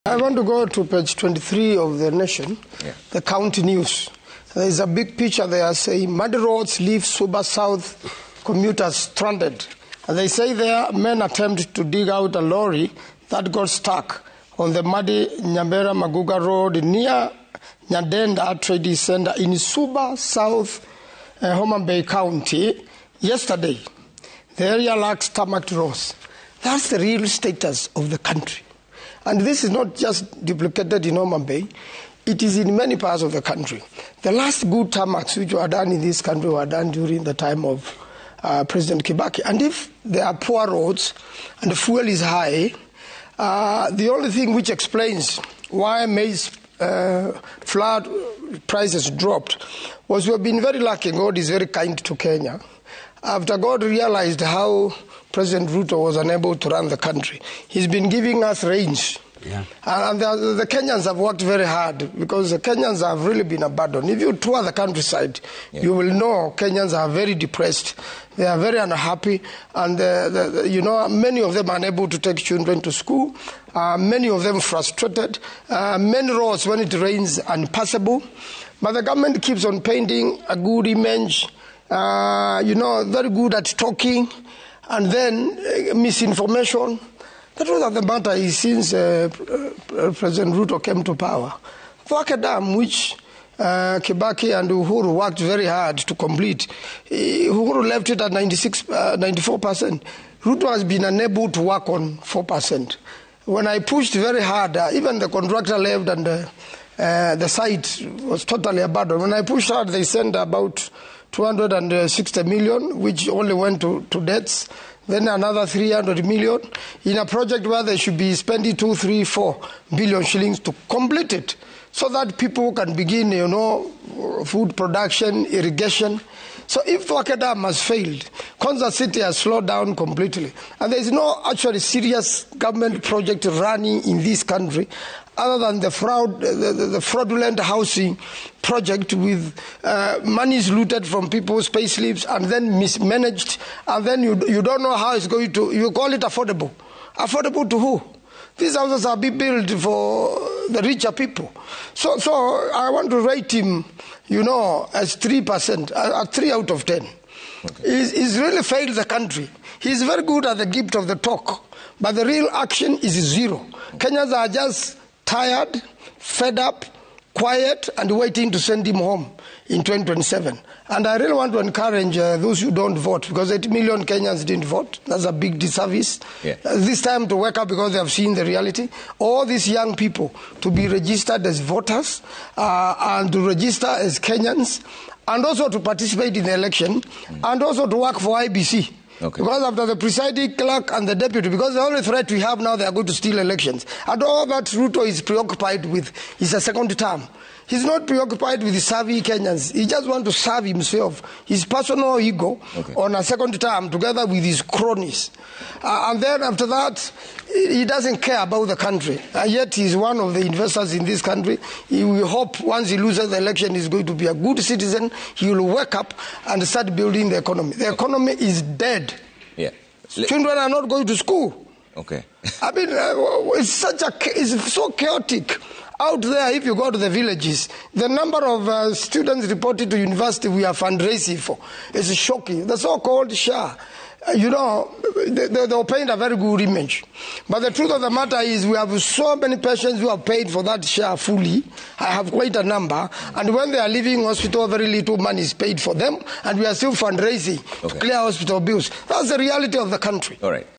I want to go to page 23 of the Nation, the county news. There is a big picture there saying, muddy roads leave Suba South commuters stranded. And they say there, men attempt to dig out a lorry that got stuck on the muddy Nyambera-Maguga Road near Nyadenda Trading Center in Suba South, Homa Bay County yesterday. The area lacks tarmac roads. That's the real status of the country. And this is not just duplicated in Homa Bay. It is in many parts of the country. The last good tarmacs which were done in this country were done during the time of President Kibaki. And if there are poor roads and the fuel is high, the only thing which explains why maize flour prices dropped was we have been very lucky. God is very kind to Kenya. After God realized how President Ruto was unable to run the country, he's been giving us rains. Yeah. And the Kenyans have worked very hard because the Kenyans have really been abandoned. If you tour the countryside, you will know Kenyans are very depressed. They are very unhappy, and many of them are unable to take children to school. Many of them frustrated. Many roads, when it rains, unpassable. But the government keeps on painting a good image. Very good at talking, and then misinformation. The truth of the matter is, since President Ruto came to power, Thwake Dam, which Kibaki and Uhuru worked very hard to complete, Uhuru left it at 94%. Ruto has been unable to work on 4%. When I pushed very hard, even the contractor left and the site was totally abandoned. When I pushed hard, they sent about 260 million, which only went to debts. Then another 300 million in a project where they should be spending 2, 3, 4 billion shillings to complete it, so that people can begin, food production, irrigation. So if Thwake Dam has failed, Konza City has slowed down completely. And there is no actually serious government project running in this country other than the fraudulent housing project with monies looted from people's pay slips and then mismanaged. And then you don't know how it's going to, you call it affordable. Affordable to who? These houses are being built for the richer people. So I want to rate him, as 3%, 3 out of 10. Okay. He's really failed the country. He's very good at the gift of the talk, but the real action is zero. Kenyans are just tired, fed up, quiet, and waiting to send him home in 2027. And I really want to encourage those who don't vote, because 8 million Kenyans didn't vote. That's a big disservice. Yeah. This time to wake up because they have seen the reality. All these young people to be registered as voters and to register as Kenyans, and also to participate in the election, and also to work for IBC. Okay. Because after the presiding clerk and the deputy, because the only threat we have now, they are going to steal elections. And all that Ruto is preoccupied with is a second term. He's not preoccupied with serving Kenyans. He just wants to serve himself, his personal ego, on a second term together with his cronies. And then after that, he doesn't care about the country. And yet he's one of the investors in this country. He will hope once he loses the election, he's going to be a good citizen. He will wake up and start building the economy. The economy is dead. Yeah. Children are not going to school. Okay. I mean, it's so chaotic. Out there, if you go to the villages, the number of students reported to university we are fundraising for is shocking. The so-called SHA, they'll paint a very good image. But the truth of the matter is we have so many patients who have paid for that SHA fully. I have quite a number. And when they are leaving hospital, very little money is paid for them. And we are still fundraising to clear hospital bills. That's the reality of the country. All right.